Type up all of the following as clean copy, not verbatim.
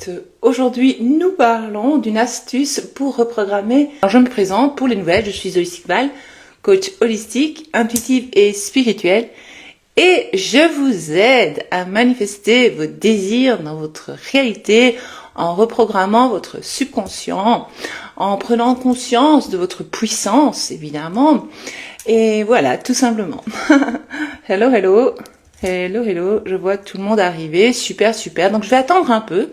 podcast. Aujourd'hui, nous parlons d'une astuce pour reprogrammer. Alors, je me présente pour les nouvelles, je suis Holistic Val, coach holistique, intuitive et spirituelle. Et je vous aide à manifester vos désirs dans votre réalité en reprogrammant votre subconscient, en prenant conscience de votre puissance, évidemment. Et voilà, tout simplement. Hello, hello. Hello, hello, je vois tout le monde arriver, super, super. Donc je vais attendre un peu.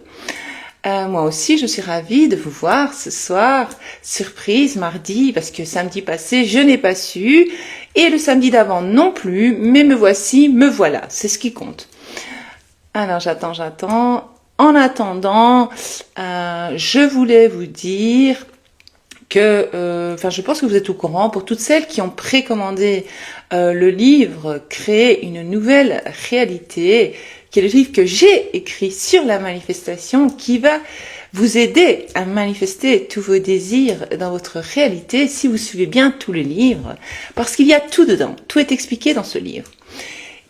Moi aussi, je suis ravie de vous voir ce soir. Surprise, mardi, parce que samedi passé, je n'ai pas su. Et le samedi d'avant non plus, mais me voici, me voilà. C'est ce qui compte. Alors j'attends. En attendant, je voulais vous dire que, je pense que vous êtes au courant, pour toutes celles qui ont précommandé le livre « Créer une nouvelle réalité », qui est le livre que j'ai écrit sur la manifestation, qui va vous aider à manifester tous vos désirs dans votre réalité si vous suivez bien tout le livre, parce qu'il y a tout dedans, tout est expliqué dans ce livre.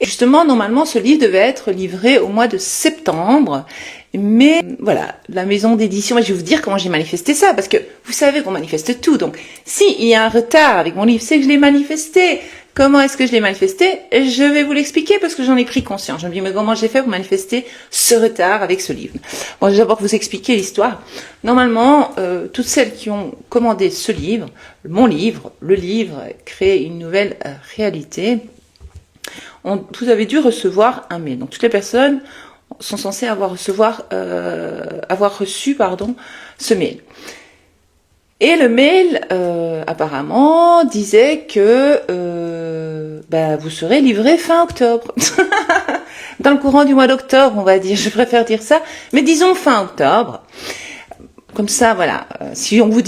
Et justement, normalement, ce livre devait être livré au mois de septembre, mais voilà, la maison d'édition, je vais vous dire comment j'ai manifesté ça, parce que vous savez qu'on manifeste tout, donc s'il y a un retard avec mon livre, c'est que je l'ai manifesté. Comment est-ce que je l'ai manifesté? Je vais vous l'expliquer parce que j'en ai pris conscience. Je me dis, mais comment j'ai fait pour manifester ce retard avec ce livre? Bon, je vais d'abord vous expliquer l'histoire. Normalement, toutes celles qui ont commandé ce livre, mon livre, le livre « Créer une nouvelle réalité », vous avez dû recevoir un mail. Donc toutes les personnes sont censées avoir reçu ce mail. Et le mail, apparemment, disait que vous serez livré fin octobre. Dans le courant du mois d'octobre, on va dire. Je préfère dire ça. Mais disons fin octobre. Comme ça, voilà. Si je vous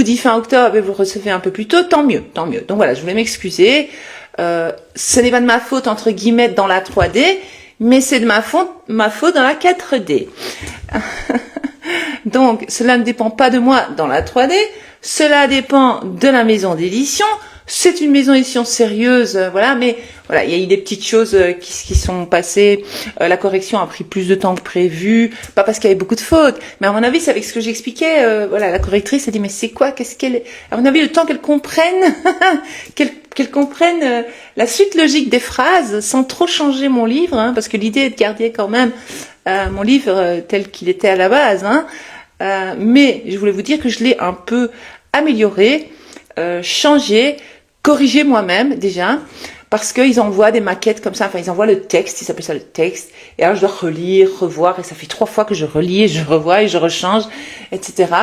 dis fin octobre et vous le recevez un peu plus tôt, tant mieux. Donc voilà, je voulais m'excuser. Ce n'est pas de ma faute, entre guillemets, dans la 3D, mais c'est de ma faute dans la 4D. Donc, cela ne dépend pas de moi dans la 3D, cela dépend de la maison d'édition. C'est une maison d'édition sérieuse, voilà, mais voilà, il y a eu des petites choses qui sont passées. La correction a pris plus de temps que prévu, pas parce qu'il y avait beaucoup de fautes, mais à mon avis, c'est avec ce que j'expliquais. Voilà, la correctrice a dit, mais c'est quoi, qu'est-ce qu'elle est? À mon avis, le temps qu'elle comprenne, qu'elle comprenne la suite logique des phrases, sans trop changer mon livre, hein, parce que l'idée est de garder quand même mon livre tel qu'il était à la base, hein. Mais je voulais vous dire que je l'ai un peu amélioré, changé, corrigé moi-même déjà, parce qu'ils envoient des maquettes comme ça, enfin ils envoient le texte, ils s'appellent ça le texte, et alors je dois relire, revoir, et ça fait 3 fois que je relis, et je revois, et je rechange, etc.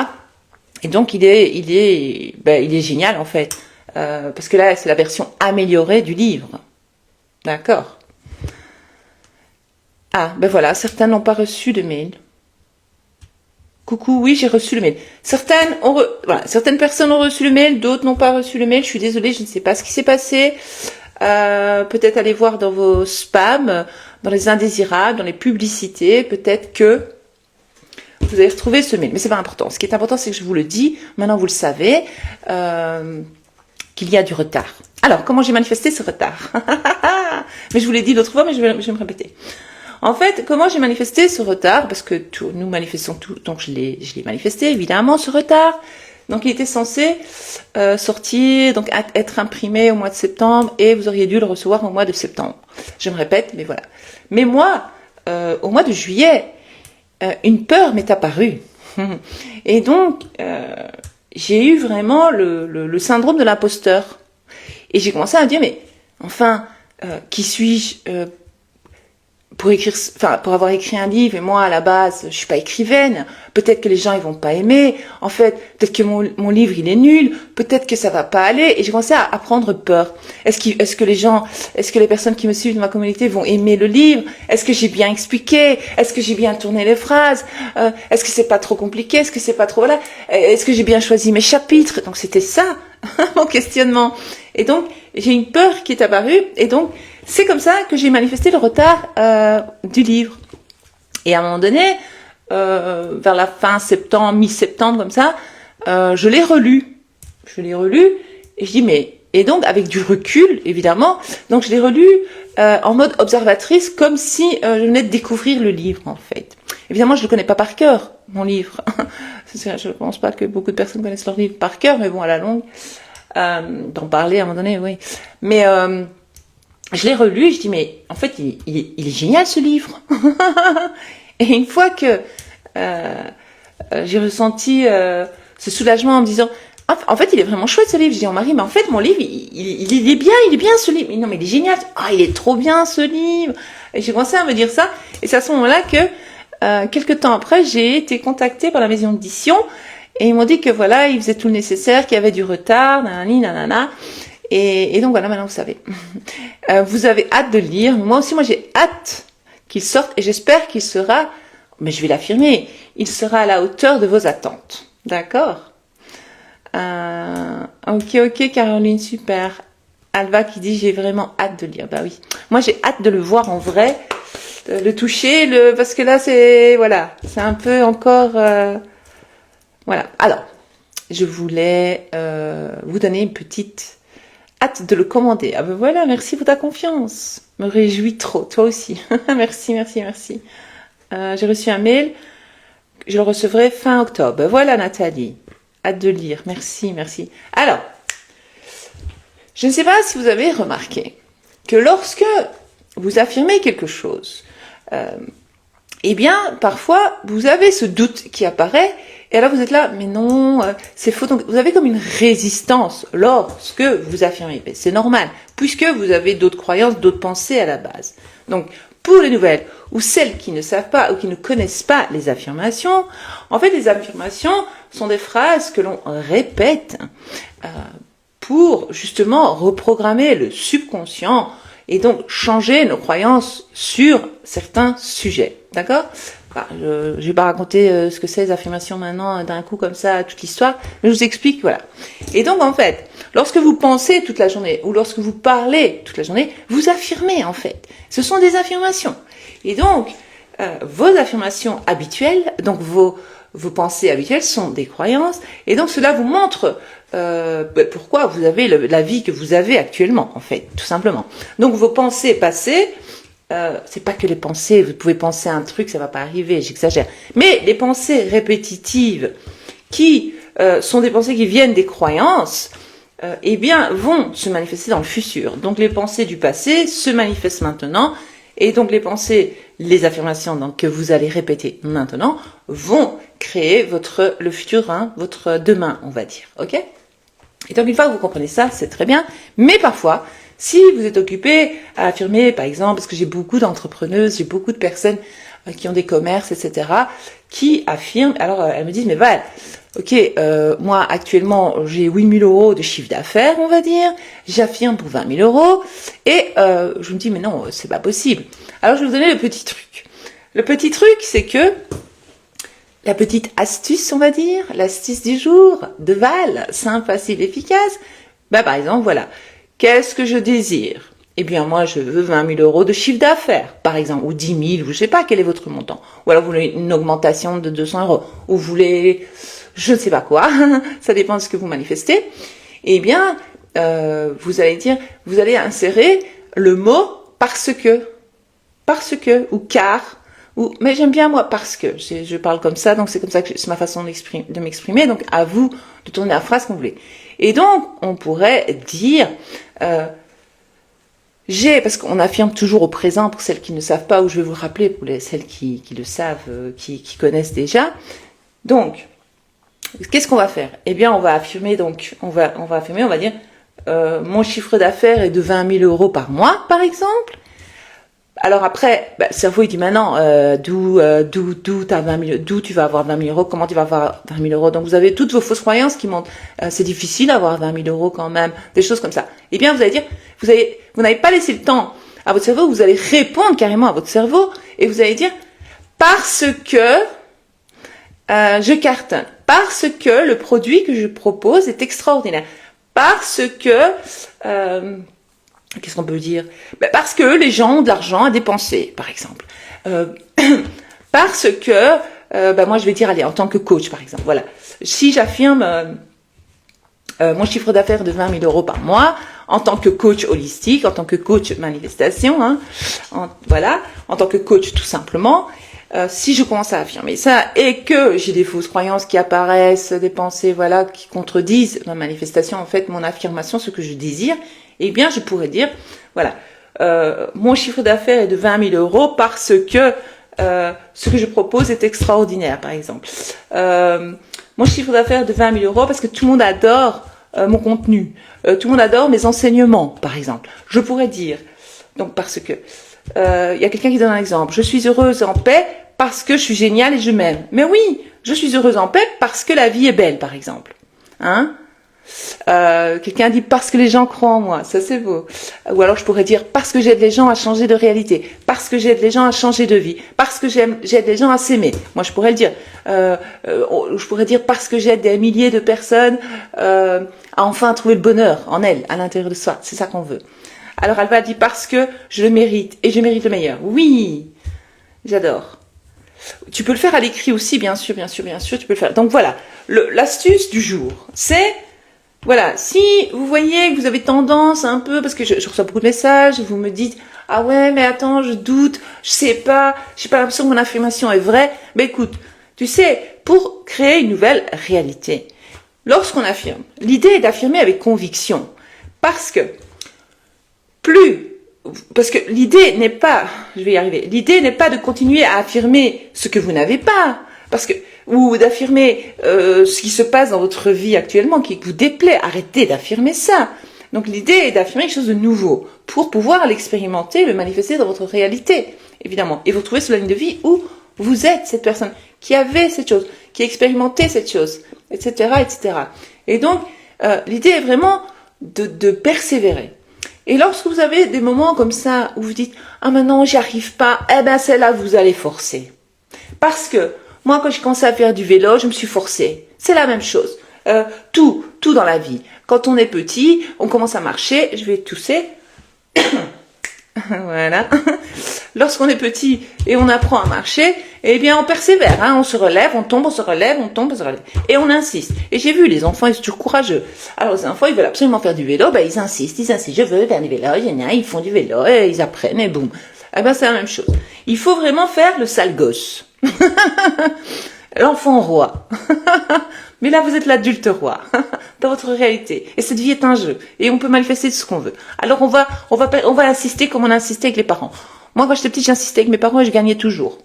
Et donc il est génial en fait, parce que là c'est la version améliorée du livre, d'accord. Ah, ben voilà, certains n'ont pas reçu de mail. Coucou, oui, j'ai reçu le mail. Certaines personnes ont reçu le mail, d'autres n'ont pas reçu le mail. Je suis désolée, je ne sais pas ce qui s'est passé. Peut-être aller voir dans vos spams, dans les indésirables, dans les publicités. Peut-être que vous avez retrouvé ce mail. Mais c'est pas important. Ce qui est important, c'est que je vous le dis. Maintenant, vous le savez, qu'il y a du retard. Alors, comment j'ai manifesté ce retard? Mais je vous l'ai dit l'autre fois, mais je vais me répéter. En fait, comment j'ai manifesté ce retard? Parce que nous manifestons tout, donc je l'ai manifesté, évidemment, ce retard. Donc, il était censé sortir, donc être imprimé au mois de septembre, et vous auriez dû le recevoir au mois de septembre. Je me répète, mais voilà. Mais moi, au mois de juillet, une peur m'est apparue. Et donc, j'ai eu vraiment le syndrome de l'imposteur. Et j'ai commencé à me dire, mais enfin, qui suis-je pour avoir écrit un livre, et moi à la base je suis pas écrivaine, peut-être que les gens ils vont pas aimer, en fait peut-être que mon livre il est nul, peut-être que ça va pas aller, et j'ai commencé à prendre peur. Est-ce que les personnes qui me suivent dans ma communauté vont aimer le livre? Est-ce que j'ai bien expliqué? Est-ce que j'ai bien tourné les phrases? Est-ce que c'est pas trop compliqué? Est-ce que c'est pas trop, voilà, est-ce que j'ai bien choisi mes chapitres? Donc c'était ça mon questionnement, et donc j'ai une peur qui est apparue, et donc c'est comme ça que j'ai manifesté le retard du livre. Et à un moment donné, vers la fin septembre, mi-septembre, comme ça, je l'ai relu. Et je dis, mais... Et donc, avec du recul, évidemment, donc je l'ai relu en mode observatrice, comme si je venais de découvrir le livre, en fait. Évidemment, je le connais pas par cœur, mon livre. Je pense pas que beaucoup de personnes connaissent leur livre par cœur, mais bon, à la longue, d'en parler à un moment donné, oui. Mais je l'ai relu, je dis, mais en fait, il est génial ce livre. Et une fois que j'ai ressenti ce soulagement en me disant, en fait, il est vraiment chouette ce livre. Je dis à mon mari, mais en fait, mon livre, il est bien ce livre. Mais non, mais il est génial. Ah, il est trop bien ce livre. Et j'ai commencé à me dire ça. Et c'est à ce moment-là que, quelques temps après, j'ai été contactée par la maison d'édition. Et ils m'ont dit que voilà, ils faisaient tout le nécessaire, qu'il y avait du retard, nanani, nanana. Et donc voilà, maintenant vous savez. Vous avez hâte de le lire. Moi aussi, j'ai hâte qu'il sorte. Et j'espère qu'il sera, mais je vais l'affirmer, il sera à la hauteur de vos attentes. D'accord? Ok, Caroline, super. Alva qui dit j'ai vraiment hâte de lire. Bah oui. Moi j'ai hâte de le voir en vrai, de le toucher, parce que là c'est un peu encore voilà. Alors, je voulais vous donner une petite hâte de le commander. Ah ben voilà, merci pour ta confiance. Me réjouis trop, toi aussi. Merci. J'ai reçu un mail, je le recevrai fin octobre. Voilà Nathalie. Hâte de lire, merci. Alors, je ne sais pas si vous avez remarqué que lorsque vous affirmez quelque chose, eh bien, parfois, vous avez ce doute qui apparaît, et alors vous êtes là, mais non, c'est faux. Donc, vous avez comme une résistance lorsque vous affirmez. C'est normal, puisque vous avez d'autres croyances, d'autres pensées à la base. Donc, pour les nouvelles, ou celles qui ne savent pas, ou qui ne connaissent pas les affirmations, en fait, les affirmations sont des phrases que l'on répète pour justement reprogrammer le subconscient et donc changer nos croyances sur certains sujets. D'accord? Je vais pas raconter ce que c'est les affirmations maintenant d'un coup comme ça, toute l'histoire, mais je vous explique, voilà. Et donc en fait, lorsque vous pensez toute la journée ou lorsque vous parlez toute la journée, vous affirmez en fait. Ce sont des affirmations. Et donc, vos affirmations habituelles, donc vos pensées habituelles sont des croyances, et donc cela vous montre pourquoi vous avez la vie que vous avez actuellement, en fait, tout simplement. Donc vos pensées passées, c'est pas que les pensées, vous pouvez penser à un truc, ça va pas arriver, j'exagère. Mais les pensées répétitives, qui sont des pensées qui viennent des croyances, eh bien, vont se manifester dans le futur. Donc les pensées du passé se manifestent maintenant, et donc les pensées, les affirmations donc, que vous allez répéter maintenant, vont créer le futur, votre demain, on va dire, ok? Et donc une fois que vous comprenez ça, c'est très bien, mais parfois, si vous êtes occupé à affirmer, par exemple, parce que j'ai beaucoup d'entrepreneuses, j'ai beaucoup de personnes qui ont des commerces, etc., qui affirment, alors elles me disent, mais Val, ok, moi actuellement j'ai 8 000 euros de chiffre d'affaires, on va dire, j'affirme pour 20 000 euros, et je me dis, mais non, c'est pas possible. Alors je vais vous donner le petit truc. Le petit truc, c'est que la petite astuce, on va dire, l'astuce du jour de Val, simple, facile, efficace, par exemple, voilà. Qu'est-ce que je désire? Eh bien, moi, je veux 20 000 euros de chiffre d'affaires, par exemple, ou 10 000, ou je sais pas quel est votre montant. Ou alors, vous voulez une augmentation de 200 euros, ou vous voulez, je ne sais pas quoi, ça dépend de ce que vous manifestez. Eh bien, vous allez insérer le mot parce que, ou car, mais j'aime bien moi parce que, je parle comme ça, donc c'est comme ça que c'est ma façon de m'exprimer, donc à vous de tourner la phrase qu'on voulait. Et donc, on pourrait dire, parce qu'on affirme toujours au présent pour celles qui ne savent pas, ou je vais vous le rappeler pour celles qui le savent, qui connaissent déjà. Donc, qu'est-ce qu'on va faire? Eh bien, on va affirmer, on va dire, mon chiffre d'affaires est de 20 000 euros par mois, par exemple. Alors après, le cerveau il dit maintenant d'où tu vas avoir 20 000 euros, comment tu vas avoir 20 000 euros. Donc vous avez toutes vos fausses croyances qui montrent c'est difficile d'avoir 20 000 euros quand même, des choses comme ça. Eh bien vous allez dire, vous n'avez pas laissé le temps à votre cerveau, vous allez répondre carrément à votre cerveau et vous allez dire parce que je cartonne, parce que le produit que je propose est extraordinaire, parce que qu'est-ce qu'on peut dire? Parce que les gens ont de l'argent à dépenser, par exemple. Parce que, moi je vais dire, allez, en tant que coach, par exemple, voilà. Si j'affirme mon chiffre d'affaires de 20 000 euros par mois, en tant que coach holistique, en tant que coach manifestation, en tant que coach tout simplement, si je commence à affirmer ça et que j'ai des fausses croyances qui apparaissent, des pensées voilà qui contredisent ma manifestation, en fait mon affirmation, ce que je désire, eh bien je pourrais dire voilà, mon chiffre d'affaires est de 20 000 euros parce que ce que je propose est extraordinaire, par exemple. Mon chiffre d'affaires est de 20 000 euros parce que tout le monde adore mon contenu, tout le monde adore mes enseignements, par exemple. Je pourrais dire, donc parce que il y a quelqu'un qui donne un exemple, je suis heureuse en paix parce que je suis géniale et je m'aime. Mais oui, je suis heureuse en paix parce que la vie est belle, par exemple. Hein? Quelqu'un dit parce que les gens croient en moi, ça c'est beau. Ou alors je pourrais dire parce que j'aide les gens à changer de réalité, parce que j'aide les gens à changer de vie, parce que j'aide les gens à s'aimer. Moi je pourrais le dire. Je pourrais dire parce que j'aide des milliers de personnes à enfin trouver le bonheur en elles, à l'intérieur de soi. C'est ça qu'on veut. Alors elle va dire parce que je le mérite et je mérite le meilleur. Oui, j'adore. Tu peux le faire à l'écrit aussi, bien sûr, tu peux le faire. Donc voilà, l'astuce du jour, c'est voilà, si vous voyez que vous avez tendance un peu, parce que je reçois beaucoup de messages, vous me dites ah ouais mais attends je doute, je sais pas, j'ai pas l'impression que mon affirmation est vraie. Mais écoute, tu sais, pour créer une nouvelle réalité, lorsqu'on affirme, l'idée est d'affirmer avec conviction, parce que l'idée n'est pas, je vais y arriver, l'idée n'est pas de continuer à affirmer ce que vous n'avez pas, parce que ou d'affirmer ce qui se passe dans votre vie actuellement qui vous déplaît. Arrêtez d'affirmer ça. Donc l'idée est d'affirmer quelque chose de nouveau pour pouvoir l'expérimenter, le manifester dans votre réalité, évidemment. Et vous retrouvez sur la ligne de vie où vous êtes cette personne qui avait cette chose, qui a expérimenté cette chose, etc., etc. Et donc l'idée est vraiment de persévérer. Et lorsque vous avez des moments comme ça où vous dites ah maintenant j'y arrive pas, eh ben c'est là que vous allez forcer, parce que moi, quand j'ai commencé à faire du vélo, je me suis forcée. C'est la même chose. Tout dans la vie. Quand on est petit, on commence à marcher. Je vais tousser. Voilà. Lorsqu'on est petit et on apprend à marcher, eh bien, on persévère. Hein, on se relève, on tombe, on se relève, on tombe, on se relève. Et on insiste. Et j'ai vu, les enfants, ils sont toujours courageux. Alors, les enfants, ils veulent absolument faire du vélo. Ben, ils insistent. Je veux faire du vélo. Ils font du vélo et ils apprennent et boum. Eh ben, c'est la même chose. Il faut vraiment faire le sale gosse. L'enfant roi. Mais là vous êtes l'adulte roi dans votre réalité et cette vie est un jeu et on peut manifester ce qu'on veut. Alors on va insister comme on a insisté avec les parents. Moi quand j'étais petite j'insistais avec mes parents et je gagnais toujours.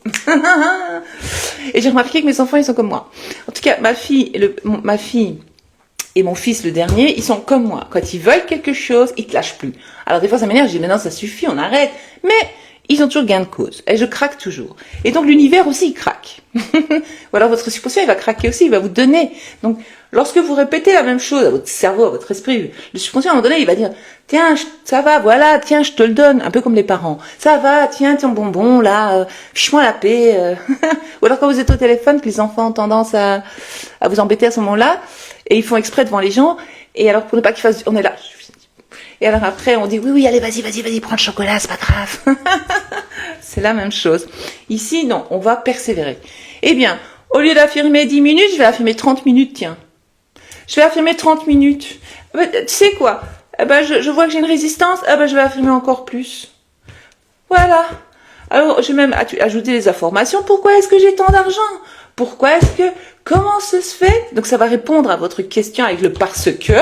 Et j'ai remarqué que mes enfants ils sont comme moi. En tout cas ma fille et mon fils le dernier, ils sont comme moi. Quand ils veulent quelque chose, ils te lâchent plus. Alors des fois ça m'énerve, je dis mais non ça suffit, on arrête. Mais ils ont toujours gain de cause. Et je craque toujours. Et donc l'univers aussi, il craque. Ou alors votre subconscient, il va craquer aussi, il va vous donner. Donc lorsque vous répétez la même chose à votre cerveau, à votre esprit, le subconscient, à un moment donné, il va dire, tiens, ça va, voilà, tiens, je te le donne. Un peu comme les parents. Ça va, tiens, ton bonbon, là, fiche-moi la paix. Ou alors quand vous êtes au téléphone, que les enfants ont tendance à vous embêter à ce moment-là, et ils font exprès devant les gens, et alors pour ne pas qu'ils fassent, on est là. Et alors après, on dit, oui, allez, vas-y, prends le chocolat, c'est pas grave. C'est la même chose. Ici, non, on va persévérer. Eh bien, au lieu d'affirmer 10 minutes, je vais affirmer 30 minutes, tiens. Je vais affirmer 30 minutes. Tu sais quoi? Eh ben, je vois que j'ai une résistance, eh ben, je vais affirmer encore plus. Voilà. Alors, je vais même ajouter les informations. Pourquoi est-ce que j'ai tant d'argent? Comment ça se fait? Donc, ça va répondre à votre question avec le parce que.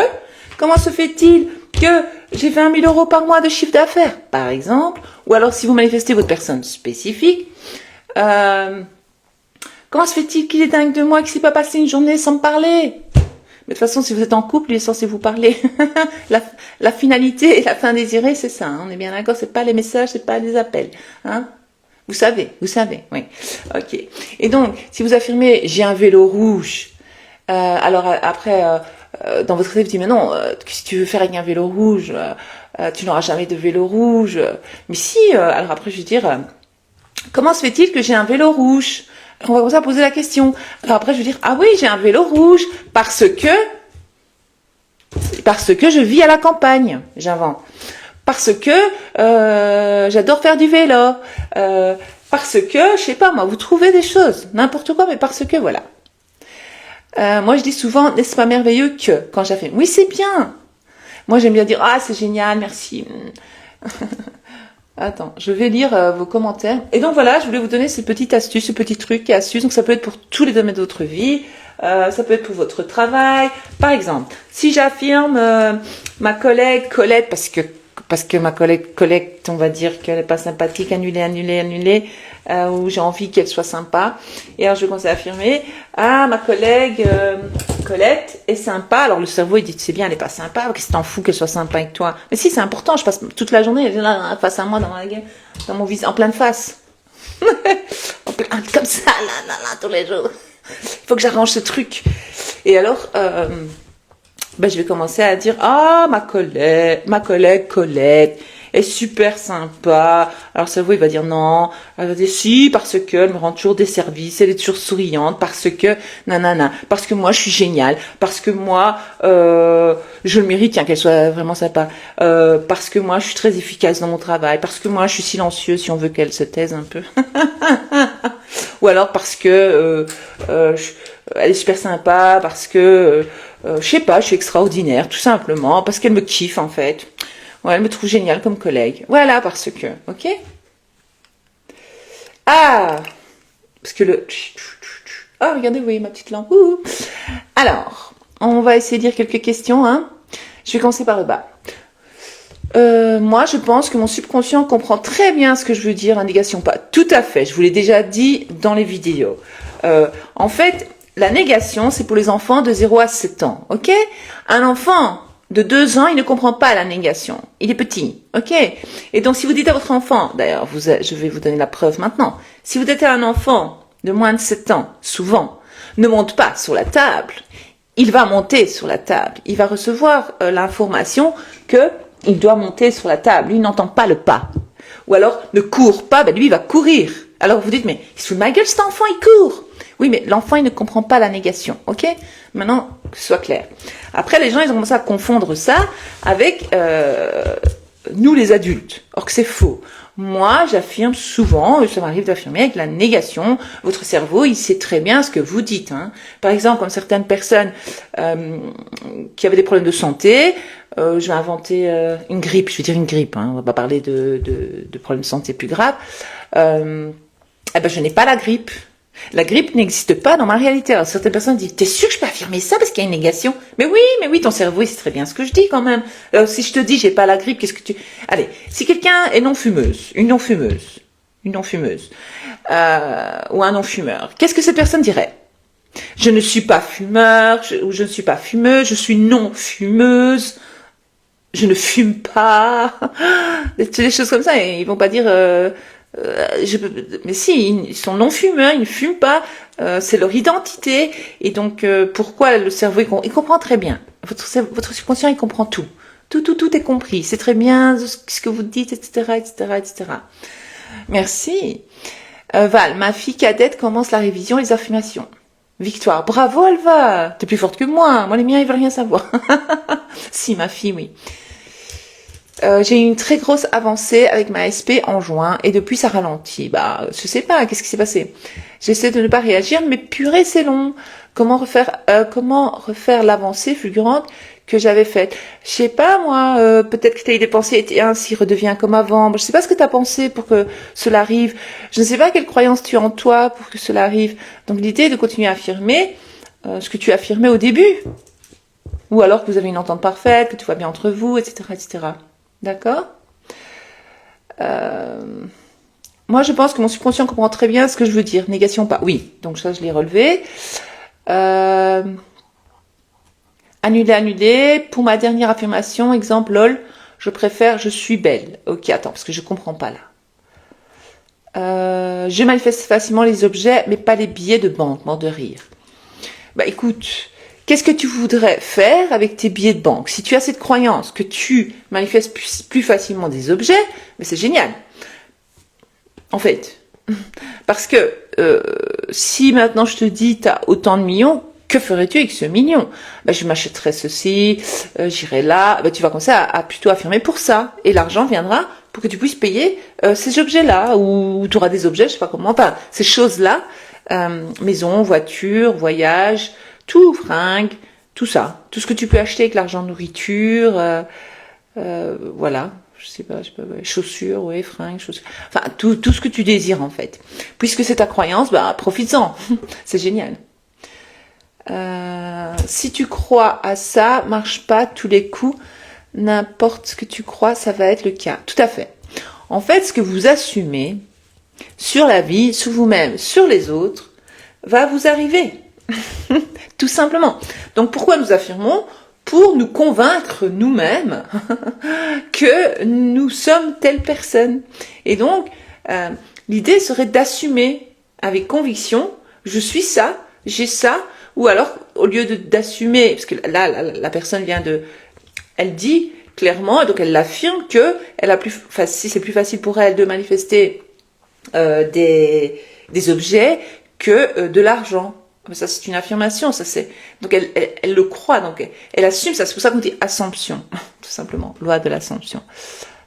Comment se fait-il que j'ai 20 000 euros par mois de chiffre d'affaires, par exemple, ou alors si vous manifestez votre personne spécifique, comment se fait-il qu'il est dingue de moi, qu'il ne s'est pas passé une journée sans me parler? Mais de toute façon, si vous êtes en couple, il est censé vous parler. La finalité et la fin désirée, c'est ça, hein, on est bien d'accord, c'est pas les messages, c'est pas les appels. Hein, vous savez, oui. Ok. Et donc, si vous affirmez, j'ai un vélo rouge, alors après... dans votre tête, vous dites, mais non, si tu veux faire avec un vélo rouge, tu n'auras jamais de vélo rouge. Mais si, alors après je vais dire, comment se fait-il que j'ai un vélo rouge? On va commencer à poser la question. Alors après je vais dire, ah oui, j'ai un vélo rouge parce que je vis à la campagne, j'invente. Parce que j'adore faire du vélo. Parce que, je sais pas moi, vous trouvez des choses, n'importe quoi, mais parce que, voilà. Moi je dis souvent, n'est-ce pas merveilleux que, quand j'affirme, oui c'est bien. Moi j'aime bien dire, ah c'est génial, merci. Attends, je vais lire vos commentaires. Et donc voilà, je voulais vous donner ces petites astuces, ce petit truc et astuces. Donc ça peut être pour tous les domaines de votre vie. Ça peut être pour votre travail. Par exemple, si j'affirme ma collègue Colette, parce que ma collègue Colette, on va dire qu'elle n'est pas sympathique, annuler, ou j'ai envie qu'elle soit sympa. Et alors je vais commencer à affirmer, ah, ma collègue Colette est sympa. Alors le cerveau il dit, c'est bien, elle n'est pas sympa, qu'est-ce que t'en fous qu'elle soit sympa avec toi? Mais si, c'est important, je passe toute la journée, elle est là face à moi dans mon visage, en pleine face. Comme ça, là, tous les jours. Il faut que j'arrange ce truc. Et alors, je vais commencer à dire, ah, ma collègue Colette est super sympa. Alors, le cerveau, il va dire non. Elle va dire si, parce que elle me rend toujours des services, elle est toujours souriante, parce que, nanana, parce que moi, je suis géniale, parce que moi, je le mérite, tiens, qu'elle soit vraiment sympa, parce que moi, je suis très efficace dans mon travail, parce que moi, je suis silencieuse, si on veut qu'elle se taise un peu. Ou alors parce que elle est super sympa, parce que je sais pas, je suis extraordinaire, tout simplement, parce qu'elle me kiffe en fait. Ouais, elle me trouve géniale comme collègue. Voilà, parce que, ok. Ah, parce que le... Ah, regardez, vous voyez ma petite lampe. Ouh. Alors, on va essayer de lire quelques questions. Hein. Je vais commencer par le bas. Moi, je pense que mon subconscient comprend très bien ce que je veux dire, la négation pas. Tout à fait, je vous l'ai déjà dit dans les vidéos. En fait, la négation, c'est pour les enfants de 0 à 7 ans, ok? Un enfant de 2 ans, il ne comprend pas la négation. Il est petit, ok? Et donc, si vous dites à votre enfant, d'ailleurs, je vais vous donner la preuve maintenant, si vous dites à un enfant de moins de 7 ans, souvent, ne monte pas sur la table, il va monter sur la table. Il va recevoir l'information que il doit monter sur la table. Lui, n'entend pas le pas. Ou alors, ne court pas, lui, il va courir. Alors, vous dites, mais il se fout de ma gueule, cet enfant, il court. Oui, mais l'enfant, il ne comprend pas la négation. Ok? Maintenant, que ce soit clair. Après, les gens, ils ont commencé à confondre ça avec nous, les adultes. Or que c'est faux. Moi, j'affirme souvent, ça m'arrive d'affirmer avec la négation, votre cerveau, il sait très bien ce que vous dites. Hein. Par exemple, comme certaines personnes qui avaient des problèmes de santé, je vais inventer une grippe, je vais dire une grippe, hein, on va pas parler de problèmes de santé plus graves, je n'ai pas la grippe. La grippe n'existe pas dans ma réalité. Alors certaines personnes disent, t'es sûr que je peux affirmer ça parce qu'il y a une négation? Mais oui, ton cerveau, il sait très bien ce que je dis quand même. Alors, si je te dis, j'ai pas la grippe, qu'est-ce que tu... Allez, si quelqu'un est une non-fumeuse, ou un non-fumeur, qu'est-ce que cette personne dirait? Je ne suis pas fumeur, ou je ne suis pas fumeuse, je suis non-fumeuse, je ne fume pas, des choses comme ça, et ils vont pas dire... mais si, ils sont non-fumeurs, ils ne fument pas, c'est leur identité, et donc pourquoi le cerveau, il comprend très bien. Votre subconscient, il comprend tout. Tout est compris. C'est très bien ce que vous dites, etc. Merci. Val, ma fille cadette commence la révision et les affirmations. Victoire, bravo Alva, t'es plus forte que moi. Moi les miens ils veulent rien savoir. Si, ma fille, oui. J'ai eu une très grosse avancée avec ma SP en juin et depuis ça ralentit. Je sais pas, qu'est-ce qui s'est passé? J'essaie de ne pas réagir, mais purée, c'est long. Comment refaire l'avancée fulgurante que j'avais faite? Je sais pas, moi, peut-être que tu as eu des pensées et ainsi redevient comme avant. Je sais pas ce que tu as pensé pour que cela arrive. Je ne sais pas quelle croyance tu as en toi pour que cela arrive. Donc l'idée est de continuer à affirmer ce que tu affirmais au début. Ou alors que vous avez une entente parfaite, que tout va bien entre vous, etc. D'accord? Moi, je pense que mon subconscient comprend très bien ce que je veux dire. Négation pas. Oui, donc ça, je l'ai relevé. Annuler. Pour ma dernière affirmation, exemple, lol, je préfère je suis belle. Ok, attends, parce que je comprends pas là. Je manifeste facilement les objets, mais pas les billets de banque. Mort de rire. Écoute... Qu'est-ce que tu voudrais faire avec tes billets de banque? Si tu as cette croyance que tu manifestes plus facilement des objets, mais c'est génial. En fait. Parce que si maintenant je te dis tu as autant de millions, que ferais-tu avec ce million? Je m'achèterais ceci, j'irai là. Tu vas commencer à plutôt affirmer pour ça. Et l'argent viendra pour que tu puisses payer ces objets-là. Ou tu auras des objets, je sais pas comment. Enfin, ces choses-là. Maison, voiture, voyage... Tout, fringues, tout ça. Tout ce que tu peux acheter avec l'argent de nourriture, voilà. je sais pas, ouais, chaussures, ouais, fringues, chaussures. Enfin, tout ce que tu désires, en fait. Puisque c'est ta croyance, bah, profites-en. C'est génial. Si tu crois à ça, marche pas tous les coups. N'importe ce que tu crois, ça va être le cas. Tout à fait. En fait, ce que vous assumez sur la vie, sur vous-même, sur les autres, va vous arriver. Tout simplement. Donc, pourquoi nous affirmons? Pour nous convaincre nous-mêmes que nous sommes telle personne. Et donc, l'idée serait d'assumer avec conviction, je suis ça, j'ai ça, ou alors, au lieu d'assumer, parce que là, la personne elle dit clairement, et donc elle l'affirme que si c'est plus facile pour elle de manifester des objets que de l'argent. Mais ça, c'est une affirmation, donc elle le croit, donc elle assume ça. C'est pour ça qu'on dit assomption, tout simplement, loi de l'assomption.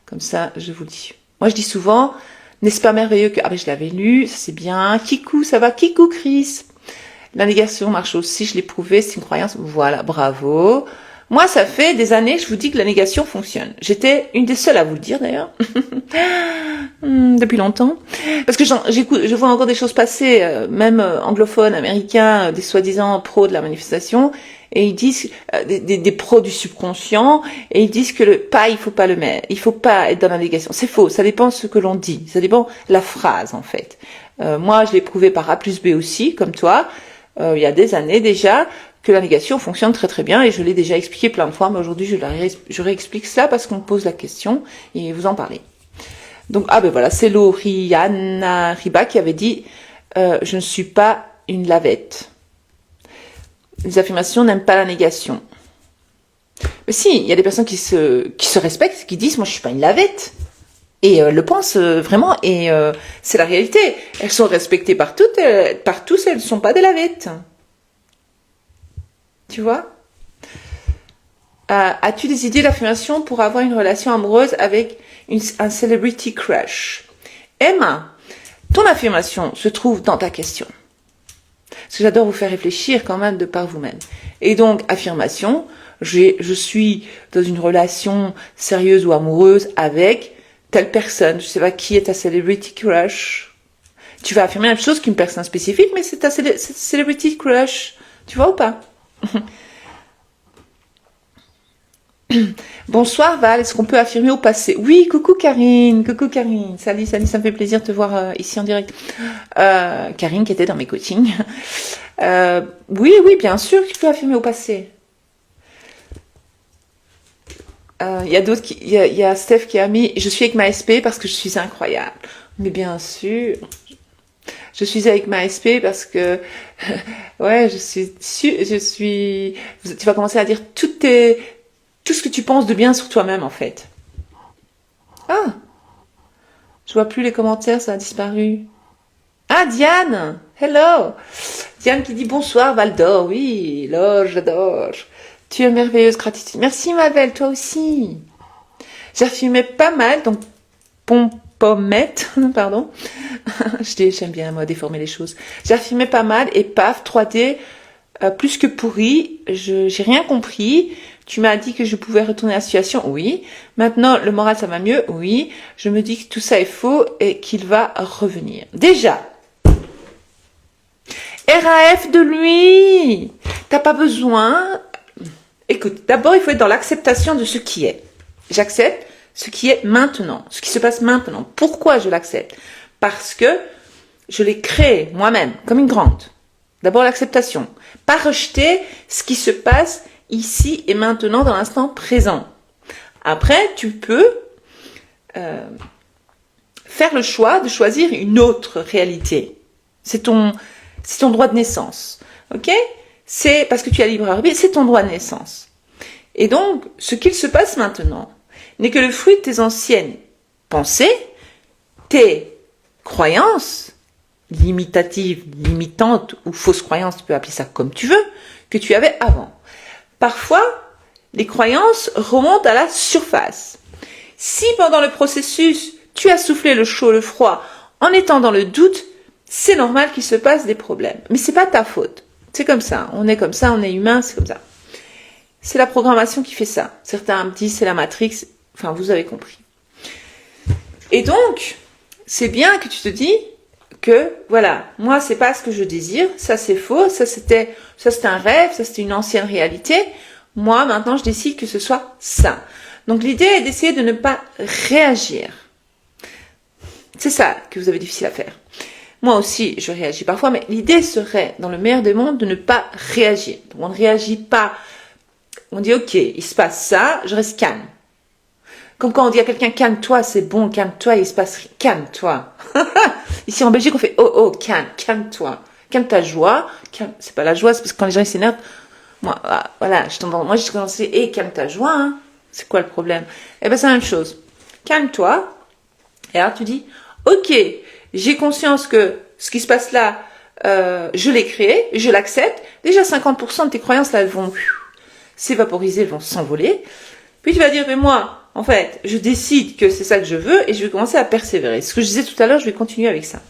Comme ça, je vous le dis. Moi, je dis souvent, n'est-ce pas merveilleux que, je l'avais lu, ça c'est bien, Kikou, ça va, Kikou, Chris. La négation marche aussi, je l'ai prouvé, c'est une croyance, voilà, bravo. Moi, ça fait des années que je vous dis que la négation fonctionne. J'étais une des seules à vous le dire, d'ailleurs. Depuis longtemps. Parce que je vois encore des choses passer, même anglophones, américains, des soi-disant pros de la manifestation, et ils disent, des pros du subconscient, et ils disent que il faut pas le mettre, il faut pas être dans la négation. C'est faux, ça dépend de ce que l'on dit, ça dépend de la phrase, en fait. Moi, je l'ai prouvé par A plus B aussi, comme toi, il y a des années déjà, que la négation fonctionne très très bien, et je l'ai déjà expliqué plein de fois, mais aujourd'hui je réexplique cela parce qu'on me pose la question, et vous en parlez. Donc, voilà, c'est Rihanna Riba qui avait dit je ne suis pas une lavette. Les affirmations n'aiment pas la négation. Mais si, il y a des personnes qui se respectent, qui disent moi je suis pas une lavette. Et le pensent vraiment, et c'est la réalité. Elles sont respectées par tous, elles ne sont pas des lavettes. Tu vois? As-tu des idées d'affirmation pour avoir une relation amoureuse avec un celebrity crush? Emma, ton affirmation se trouve dans ta question. Parce que j'adore vous faire réfléchir quand même de par vous-même. Et donc, affirmation, je suis dans une relation sérieuse ou amoureuse avec telle personne. Je sais pas qui est ta celebrity crush. Tu vas affirmer la même chose qu'une personne spécifique, mais c'est ta celebrity crush. Tu vois ou pas? Bonsoir Val, est-ce qu'on peut affirmer au passé? Oui, coucou Karine, salut, ça me fait plaisir de te voir ici en direct. Karine qui était dans mes coachings. Oui, bien sûr que tu peux affirmer au passé. Il y a d'autres il y a Steph qui a mis, je suis avec ma SP parce que je suis incroyable. Mais bien sûr, je suis avec ma SP parce que, ouais, tu vas commencer à dire tout ce que tu penses de bien sur toi-même, en fait. Ah, je vois plus les commentaires, ça a disparu. Ah, Diane, hello. Diane qui dit bonsoir, Valdor. Oui, là, j'adore. Tu es merveilleuse, gratitude. Merci, ma belle, toi aussi. J'affirmais pas mal, donc pommette, pardon. J'aime bien, moi, déformer les choses. J'affirmais pas mal, et paf, 3D, plus que pourri. J'ai rien compris. Tu m'as dit que je pouvais retourner la situation, oui. Maintenant, le moral, ça va mieux, oui. Je me dis que tout ça est faux et qu'il va revenir. Déjà, RAF de lui. T'as pas besoin. Écoute, d'abord, il faut être dans l'acceptation de ce qui est. J'accepte ce qui est maintenant, ce qui se passe maintenant. Pourquoi je l'accepte? Parce que je l'ai créé moi-même, comme une grande. D'abord, l'acceptation. Pas rejeter ce qui se passe ici et maintenant dans l'instant présent. Après, tu peux faire le choix de choisir une autre réalité. C'est ton droit de naissance. Ok? C'est parce que tu as libre arbitre, c'est ton droit de naissance. Et donc, ce qu'il se passe maintenant n'est que le fruit de tes anciennes pensées, tes croyances limitatives, limitantes ou fausses croyances, tu peux appeler ça comme tu veux, que tu avais avant. Parfois, les croyances remontent à la surface. Si pendant le processus, tu as soufflé le chaud, le froid, en étant dans le doute, c'est normal qu'il se passe des problèmes. Mais c'est pas ta faute. C'est comme ça. On est comme ça, on est humain, c'est comme ça. C'est la programmation qui fait ça. Certains me disent c'est la Matrix. Enfin, vous avez compris. Et donc, c'est bien que tu te dis que, voilà, moi, c'est pas ce que je désire, ça c'est faux, ça c'était un rêve, ça c'était une ancienne réalité. Moi, maintenant, je décide que ce soit ça. Donc, l'idée est d'essayer de ne pas réagir. C'est ça que vous avez difficile à faire. Moi aussi, je réagis parfois, mais l'idée serait, dans le meilleur des mondes, de ne pas réagir. Donc, on ne réagit pas. On dit, ok, il se passe ça, je reste calme. Comme quand on dit à quelqu'un, calme-toi, c'est bon, calme-toi, il se passe rien. Calme-toi. Ici, en Belgique, on fait, oh, calme-toi. Calme ta joie. C'est pas la joie, c'est parce que quand les gens s'énervent, moi, voilà, moi, j'ai commencé, calme ta joie, hein. C'est quoi le problème? Eh ben, c'est la même chose. Calme-toi. Et alors, tu dis, ok, j'ai conscience que ce qui se passe là, je l'ai créé, je l'accepte. Déjà, 50% de tes croyances, là, elles vont s'évaporiser, elles vont s'envoler. Puis tu vas dire, mais moi, en fait, je décide que c'est ça que je veux et je vais commencer à persévérer. Ce que je disais tout à l'heure, je vais continuer avec ça.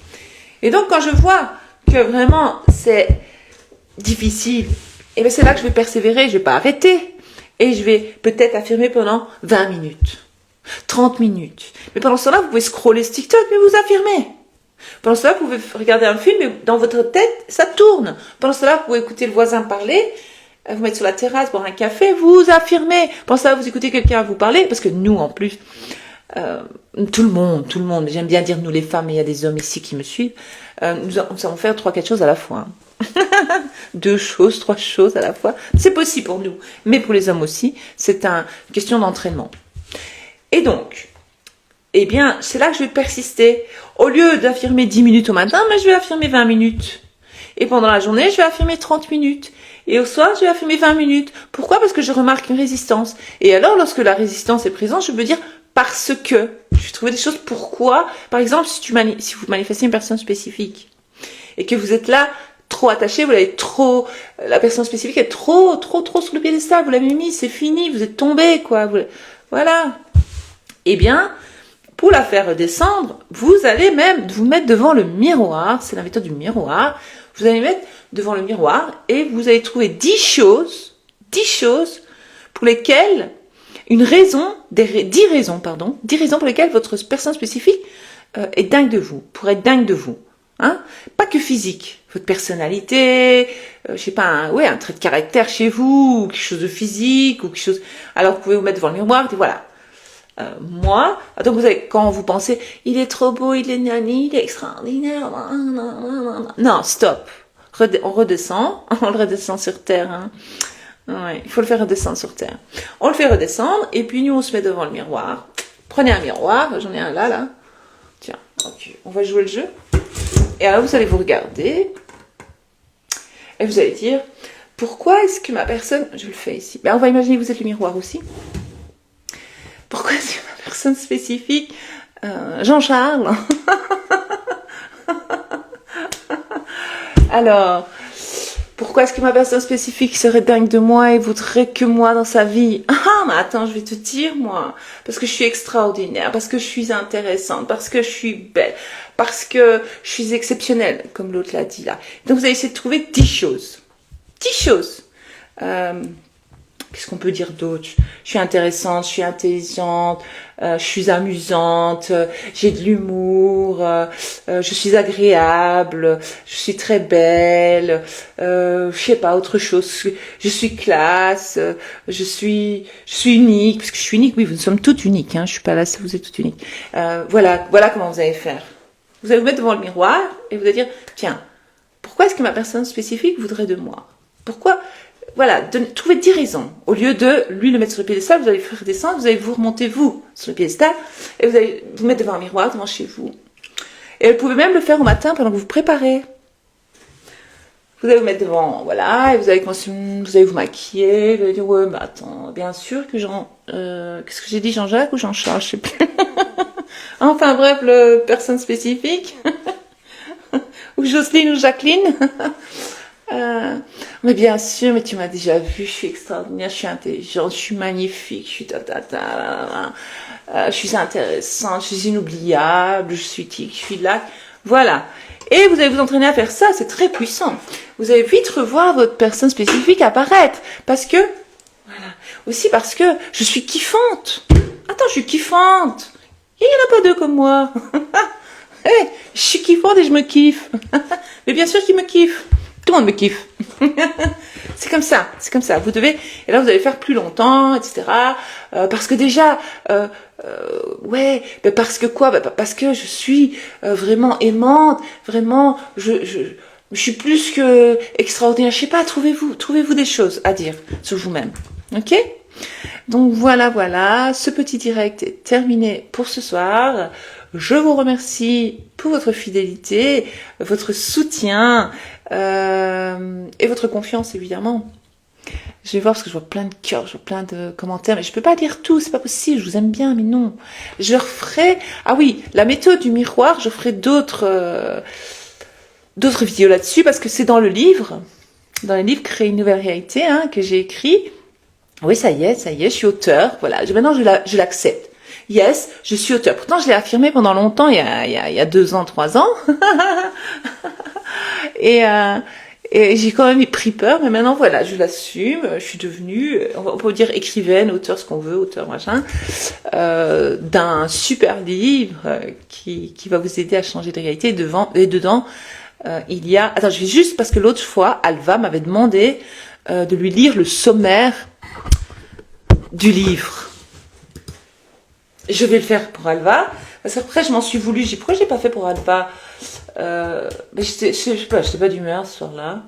Et donc, quand je vois que vraiment, c'est difficile, et bien c'est là que je vais persévérer, je vais pas arrêter. Et je vais peut-être affirmer pendant 20 minutes. 30 minutes. Mais pendant ce temps-là, vous pouvez scroller ce TikTok, mais vous affirmez. Pendant ce temps-là, vous pouvez regarder un film, mais dans votre tête, ça tourne. Pendant ce temps-là, vous pouvez écouter le voisin parler, vous mettre sur la terrasse, boire un café, vous affirmez. Pendant ce temps-là, vous écoutez quelqu'un vous parler, parce que nous, en plus, tout le monde, j'aime bien dire nous les femmes, mais il y a des hommes ici qui me suivent, nous savons faire 3-4 choses à la fois. 2 choses, 3 choses à la fois. C'est possible pour nous, mais pour les hommes aussi, c'est une question d'entraînement. Et donc, eh bien, c'est là que je vais persister. Au lieu d'affirmer 10 minutes au matin, mais je vais affirmer 20 minutes. Et pendant la journée, je vais affirmer 30 minutes. Et au soir, je vais affirmer 20 minutes. Pourquoi? Parce que je remarque une résistance. Et alors, lorsque la résistance est présente, je peux dire parce que. Je vais trouver des choses pourquoi. Par exemple, si vous manifestez une personne spécifique et que vous êtes là, trop attaché, la personne spécifique est trop sur le piédestal, vous l'avez mis, c'est fini, vous êtes tombé, quoi. Voilà. Eh bien, pour la faire redescendre, vous allez même vous mettre devant le miroir, c'est la méthode du miroir, vous allez mettre devant le miroir et vous allez trouver 10 choses pour lesquelles 10 raisons pour lesquelles votre personne spécifique est dingue de vous, pourrait être dingue de vous. Hein? Pas que physique, votre personnalité, je sais pas, un trait de caractère chez vous, ou quelque chose de physique, ou quelque chose. Alors vous pouvez vous mettre devant le miroir et voilà. Moi, donc vous avez, quand vous pensez, il est trop beau, il est nani, il est extraordinaire, non, stop. On redescend, on le redescend sur terre. Hein. Ouais, il faut le faire redescendre sur terre. On le fait redescendre et puis nous on se met devant le miroir. Prenez un miroir, j'en ai un là. Tiens, ok, on va jouer le jeu. Et alors vous allez vous regarder et vous allez dire, pourquoi est-ce que ma personne, je le fais ici, on va imaginer que vous êtes le miroir aussi. Pourquoi est-ce que ma personne spécifique, Jean-Charles, alors, pourquoi est-ce que ma personne spécifique serait dingue de moi et voudrait que moi dans sa vie? Ah, mais attends, je vais te dire, moi, parce que je suis extraordinaire, parce que je suis intéressante, parce que je suis belle, parce que je suis exceptionnelle, comme l'autre l'a dit là. Donc vous allez essayer de trouver 10 choses. 10 choses. Qu'est-ce qu'on peut dire d'autre? Je suis intéressante, je suis intelligente, je suis amusante, j'ai de l'humour, je suis agréable, je suis très belle, je sais pas, autre chose. Je suis classe, je suis unique, parce que je suis unique, oui, nous sommes toutes uniques, hein, je suis pas là, vous êtes toutes uniques. Voilà comment vous allez faire. Vous allez vous mettre devant le miroir et vous allez dire, tiens, pourquoi est-ce que ma personne spécifique voudrait de moi? Pourquoi? Voilà, trouvez 10 raisons. Au lieu de lui le mettre sur le piédestal, vous allez faire descendre, vous allez vous remonter vous sur le piédestal et vous allez vous mettre devant un miroir, devant chez vous. Et vous pouvez même le faire au matin pendant que vous vous préparez. Vous allez vous mettre devant, voilà, et vous allez vous maquiller, vous allez dire, ouais, mais attends, bien sûr que qu'est-ce que j'ai dit, Jean-Jacques ou Jean-Charles, je sais plus. Enfin bref, personne spécifique. Ou Jocelyne ou Jacqueline. Mais bien sûr, mais tu m'as déjà vu, je suis extraordinaire, je suis intelligente, je suis magnifique, je suis je suis intéressante, je suis inoubliable, je suis tic, je suis là. Voilà. Et vous allez vous entraîner à faire ça, c'est très puissant. Vous allez vite revoir votre personne spécifique apparaître. Parce que, voilà. Aussi parce que je suis kiffante. Attends, je suis kiffante. Et il n'y en a pas deux comme moi. Hey, je suis kiffante et je me kiffe. Mais bien sûr qu'il me kiffe. Tout le monde me kiffe. C'est comme ça, c'est comme ça. Vous devez, et là vous allez faire plus longtemps, etc. Parce que déjà, ouais, ben parce que quoi? Ben parce que je suis vraiment aimante, vraiment, je suis plus que extraordinaire. Je sais pas, trouvez-vous des choses à dire sur vous-même, ok? Donc voilà, ce petit direct est terminé pour ce soir. Je vous remercie pour votre fidélité, votre soutien et votre confiance évidemment. Je vais voir parce que je vois plein de cœurs, je vois plein de commentaires, mais je peux pas lire tout, c'est pas possible, je vous aime bien, mais non. Je referai, ah oui, la méthode du miroir, je ferai d'autres vidéos là-dessus parce que c'est dans le livre Créer une nouvelle réalité que j'ai écrit. Oui, ça y est, je suis auteur, voilà, maintenant je l'accepte. Yes, je suis auteur. Pourtant, je l'ai affirmé pendant longtemps, il y a 2 ans, 3 ans. Et j'ai quand même pris peur, mais maintenant, voilà, je l'assume. Je suis devenue, on peut dire écrivaine, auteur, ce qu'on veut, auteur, machin, d'un super livre qui va vous aider à changer de réalité. Et dedans, il y a... Attends, je vais juste, parce que l'autre fois, Alva m'avait demandé de lui lire le sommaire du livre. Je vais le faire pour Alva. Parce qu'après, je m'en suis voulu. J'ai dit, pourquoi je l'ai pas fait pour Alva? Mais je sais pas d'humeur ce soir-là.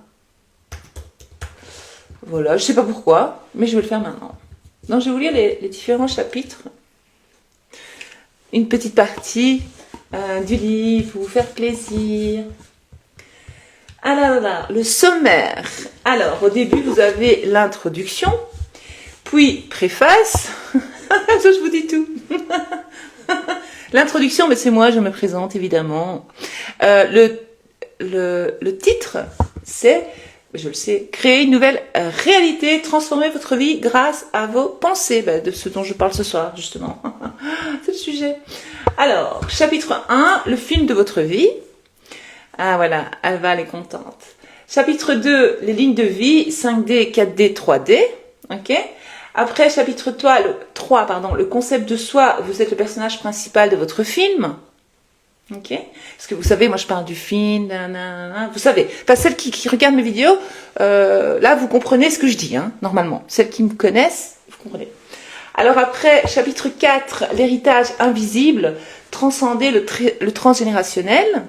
Voilà, je sais pas pourquoi, mais je vais le faire maintenant. Donc, je vais vous lire les différents chapitres. Une petite partie du livre pour vous faire plaisir. Alors là, le sommaire. Alors, au début, vous avez l'introduction, puis préface. Ça, je vous dis tout. L'introduction, mais c'est moi, je me présente évidemment. Le titre, c'est, je le sais, créer une nouvelle réalité, transformer votre vie grâce à vos pensées, de ce dont je parle ce soir, justement. C'est le sujet. Alors, chapitre 1, le film de votre vie. Ah voilà, Alva, elle est contente. Chapitre 2, les lignes de vie, 5D, 4D, 3D. Ok. Après, chapitre 3, le concept de soi, vous êtes le personnage principal de votre film. Ok. Parce que vous savez, moi je parle du film, vous savez. Enfin, celles qui regardent mes vidéos, là vous comprenez ce que je dis, normalement. Celles qui me connaissent, vous comprenez. Alors après, chapitre 4, l'héritage invisible, transcender le transgénérationnel.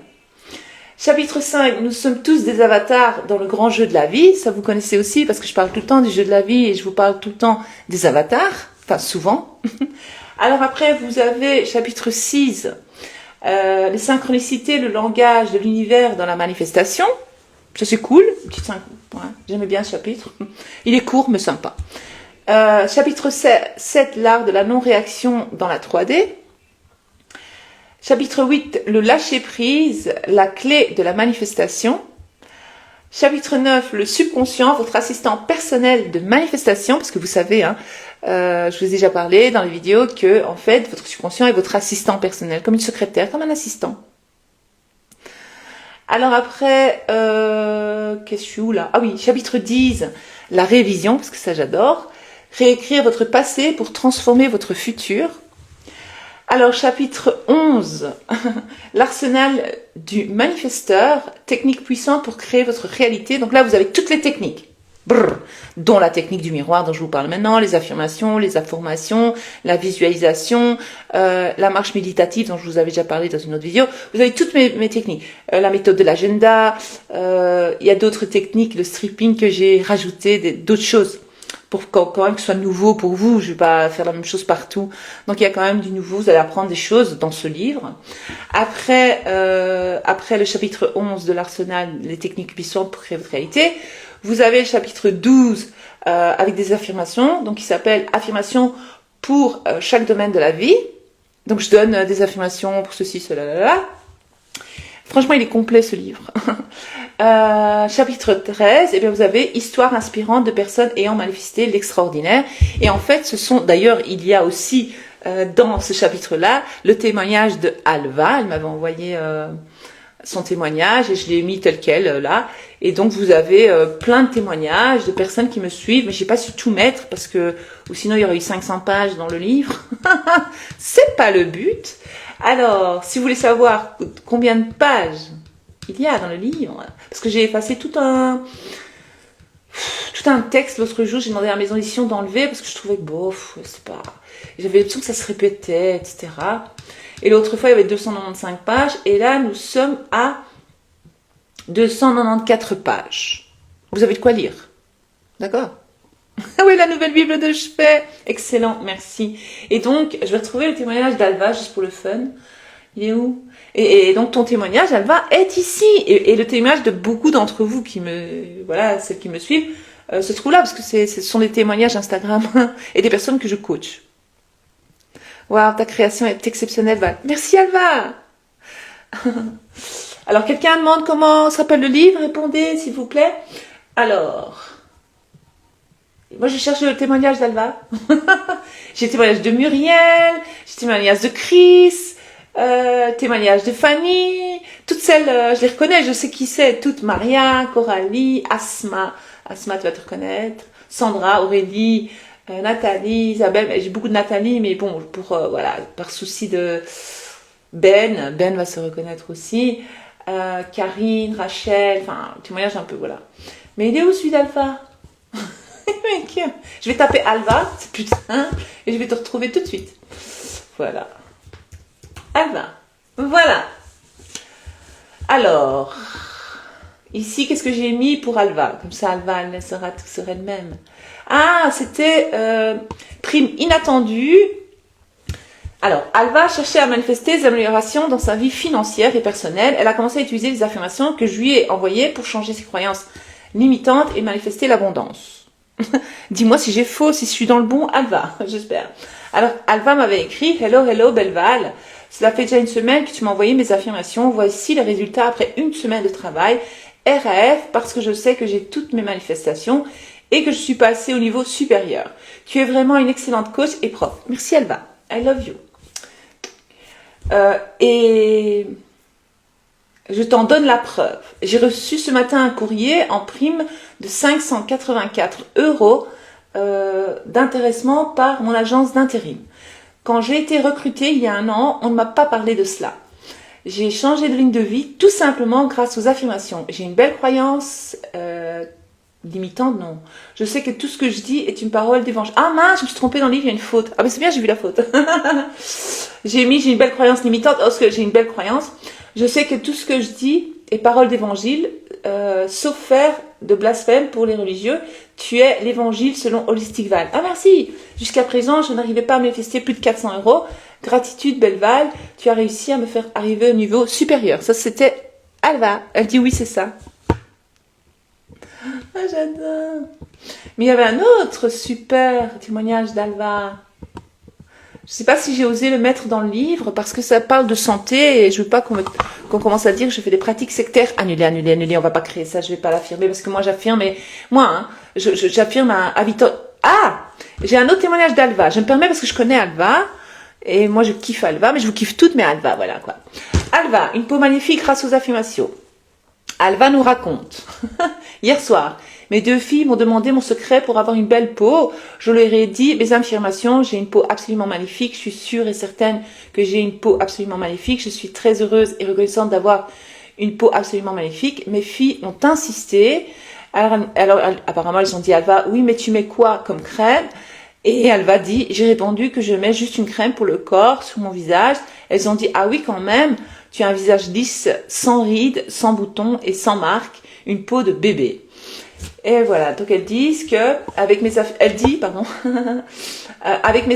Chapitre 5, nous sommes tous des avatars dans le grand jeu de la vie. Ça vous connaissez aussi parce que je parle tout le temps du jeu de la vie et je vous parle tout le temps des avatars. Enfin, souvent. Alors après, vous avez chapitre 6, les synchronicités, le langage de l'univers dans la manifestation. Ça c'est cool. Ouais, j'aimais bien ce chapitre. Il est court mais sympa. Chapitre 7, l'art de la non-réaction dans la 3D. Chapitre 8, le lâcher-prise, la clé de la manifestation. Chapitre 9, le subconscient, votre assistant personnel de manifestation, parce que vous savez, je vous ai déjà parlé dans les vidéos que, en fait, votre subconscient est votre assistant personnel, comme une secrétaire, comme un assistant. Alors après, qu'est-ce que je suis où là? Ah oui, chapitre 10, la révision, parce que ça j'adore. Réécrire votre passé pour transformer votre futur. Alors, chapitre 11, l'arsenal du manifesteur, technique puissante pour créer votre réalité. Donc là, vous avez toutes les techniques, dont la technique du miroir dont je vous parle maintenant, les affirmations, les informations, la visualisation, la marche méditative dont je vous avais déjà parlé dans une autre vidéo. Vous avez toutes mes techniques. La méthode de l'agenda, il y a d'autres techniques, le stripping que j'ai rajouté, d'autres choses. Pour quand même que ce soit nouveau pour vous, je ne vais pas faire la même chose partout. Donc il y a quand même du nouveau, vous allez apprendre des choses dans ce livre. Après le chapitre 11 de l'arsenal, les techniques puissantes pour créer votre réalité, vous avez le chapitre 12 avec des affirmations, donc qui s'appelle affirmations pour chaque domaine de la vie. Donc je donne des affirmations pour ceci, cela, là. Franchement, il est complet ce livre. Chapitre 13, eh bien, vous avez histoire inspirante de personnes ayant manifesté l'extraordinaire. Et en fait, d'ailleurs, il y a aussi dans ce chapitre-là le témoignage de Alva. Elle m'avait envoyé son témoignage et je l'ai mis tel quel là. Et donc vous avez plein de témoignages de personnes qui me suivent, mais j'ai pas su tout mettre parce que ou sinon il y aurait eu 500 pages dans le livre. C'est pas le but. Alors, si vous voulez savoir combien de pages il y a dans le livre, parce que j'ai effacé tout un texte l'autre jour, j'ai demandé à la maison d'édition d'enlever parce que je trouvais que bof, c'est pas. J'avais l'impression que ça se répétait, etc. Et l'autre fois, il y avait 295 pages. Et là, nous sommes à 294 pages. Vous avez de quoi lire. D'accord? Ah oui, la nouvelle Bible de chevet. Excellent, merci. Et donc, je vais retrouver le témoignage d'Alva, juste pour le fun. Il est où? Et donc, ton témoignage, Alva, est ici. Et le témoignage de beaucoup d'entre vous qui me... Voilà, celles qui me suivent, se trouve là, parce que ce sont des témoignages Instagram et des personnes que je coach. Waouh, ta création est exceptionnelle, Val. Merci, Alva. Alors, quelqu'un demande comment s'appelle le livre? Répondez, s'il vous plaît. Alors, moi, je cherche le témoignage d'Alva. J'ai le témoignage de Muriel, j'ai le témoignage de Chris, témoignage de Fanny. Toutes celles, je les reconnais, je sais qui c'est. Toutes, Maria, Coralie, Asma. Asma, tu vas te reconnaître. Sandra, Aurélie, Nathalie, Isabelle, j'ai beaucoup de Nathalie, mais bon, voilà, par souci de Ben va se reconnaître aussi, Karine, Rachel, enfin, témoignage un peu, voilà. Mais il est où celui d'Alva? Je vais taper Alva, c'est plus simple, et je vais te retrouver tout de suite. Voilà. Alva. Voilà. Alors, ici, qu'est-ce que j'ai mis pour Alva? Comme ça, Alva, elle sera elle-même. Ah, c'était prime inattendue. Alors, Alva cherchait à manifester des améliorations dans sa vie financière et personnelle. Elle a commencé à utiliser les affirmations que je lui ai envoyées pour changer ses croyances limitantes et manifester l'abondance. Dis-moi si j'ai faux, si je suis dans le bon, Alva, j'espère. Alors, Alva m'avait écrit « Hello, hello, Belleval. Cela fait déjà une semaine que tu m'as envoyé mes affirmations. Voici les résultats après une semaine de travail. RAF, parce que je sais que j'ai toutes mes manifestations et que je suis passée au niveau supérieur. Tu es vraiment une excellente coach et prof. Merci Alva. I love you. Et je t'en donne la preuve. J'ai reçu ce matin un courrier en prime de 584 € d'intéressement par mon agence d'intérim. Quand j'ai été recrutée il y a un an, on ne m'a pas parlé de cela. J'ai changé de ligne de vie tout simplement grâce aux affirmations. J'ai une belle croyance limitante, non. Je sais que tout ce que je dis est une parole d'évangile. Ah mince, je me suis trompée dans le livre, il y a une faute. Ah ben c'est bien, j'ai vu la faute. J'ai une belle croyance limitante, parce que j'ai une belle croyance. Je sais que tout ce que je dis est parole d'évangile, sauf faire de blasphème pour les religieux. Tu es l'évangile selon Holistic Val. Ah merci. Jusqu'à présent, je n'arrivais pas à manifester plus de 400 €. Gratitude, Belleval. Tu as réussi à me faire arriver au niveau supérieur. Ça, c'était Alva. Elle dit oui, c'est ça. Ah, j'adore. Mais il y avait un autre super témoignage d'Alva. Je ne sais pas si j'ai osé le mettre dans le livre parce que ça parle de santé et je veux pas qu'on commence à dire que je fais des pratiques sectaires. Annulé, on va pas créer ça, je vais pas l'affirmer parce que moi j'affirme, mais moi, hein, j'affirme à Victor. Ah, j'ai un autre témoignage d'Alva. Je me permets parce que je connais Alva et moi je kiffe Alva, mais je vous kiffe toutes mes Alva, voilà quoi. Alva, une peau magnifique grâce aux affirmations. Alva nous raconte. Hier soir, mes deux filles m'ont demandé mon secret pour avoir une belle peau. Je leur ai dit mes affirmations, j'ai une peau absolument magnifique. Je suis sûre et certaine que j'ai une peau absolument magnifique. Je suis très heureuse et reconnaissante d'avoir une peau absolument magnifique. Mes filles ont insisté. Alors apparemment, elles ont dit Alva, oui, mais tu mets quoi comme crème? Et Alva dit, j'ai répondu que je mets juste une crème pour le corps, sur mon visage. Elles ont dit, ah oui, quand même, tu as un visage lisse, sans rides, sans boutons et sans marques, une peau de bébé. Et voilà, donc elles disent que, avec mes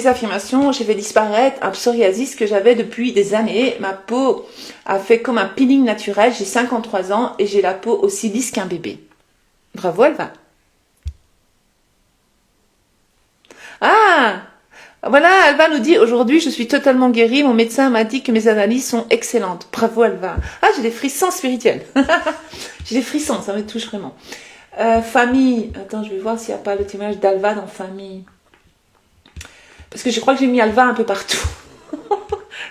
affirmations, j'ai fait disparaître un psoriasis que j'avais depuis des années. Ma peau a fait comme un peeling naturel, j'ai 53 ans et j'ai la peau aussi lisse qu'un bébé. Bravo, Alva. Ah, voilà, Alva nous dit, aujourd'hui, je suis totalement guérie. Mon médecin m'a dit que mes analyses sont excellentes. Bravo, Alva. Ah, j'ai des frissons spirituels. J'ai des frissons, ça me touche vraiment. Famille. Attends, je vais voir s'il n'y a pas le témoignage d'Alva dans famille. Parce que je crois que j'ai mis Alva un peu partout.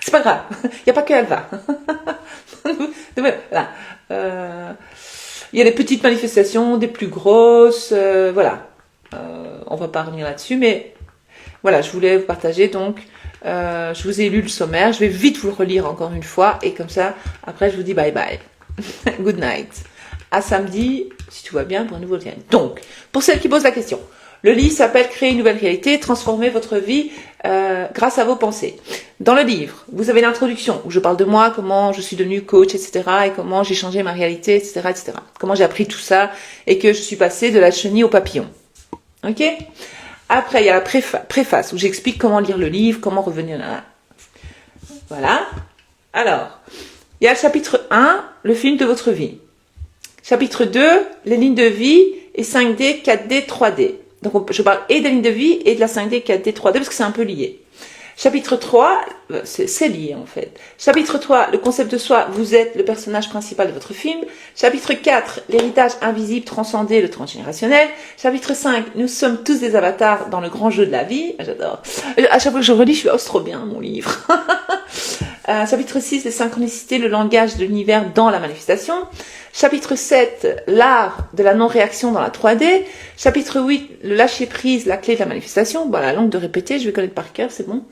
C'est pas grave. Il n'y a pas que Alva. Voilà. Il y a des petites manifestations, des plus grosses, voilà. On va pas revenir là-dessus, mais voilà, je voulais vous partager. Donc, je vous ai lu le sommaire. Je vais vite vous le relire encore une fois, et comme ça, après, je vous dis bye bye. Good night. À samedi, si tout va bien, pour un nouveau lien. Donc, pour celles qui posent la question, le livre s'appelle Créer une nouvelle réalité, transformer votre vie grâce à vos pensées. Dans le livre, vous avez l'introduction où je parle de moi, comment je suis devenue coach, etc. et comment j'ai changé ma réalité, etc., etc. Comment j'ai appris tout ça et que je suis passée de la chenille au papillon. Ok? Après, il y a la préface où j'explique comment lire le livre, comment revenir là. Voilà. Alors, il y a le chapitre 1, le film de votre vie. Chapitre 2, les lignes de vie et 5D, 4D, 3D. Donc, je parle et des lignes de vie et de la 5D, 4D, 3D parce que c'est un peu lié. Chapitre 3, c'est lié en fait. Chapitre 3, le concept de soi, vous êtes le personnage principal de votre film. Chapitre 4, l'héritage invisible, transcendé, le transgénérationnel. Chapitre 5, nous sommes tous des avatars dans le grand jeu de la vie. J'adore. À chaque fois que je relis, je suis, oh, c'est trop bien mon livre. Chapitre 6, les synchronicités, le langage de l'univers dans la manifestation. Chapitre 7, l'art de la non-réaction dans la 3D. Chapitre 8, le lâcher-prise, la clé de la manifestation. Bon, la langue de répéter, je vais connaître par cœur, c'est bon.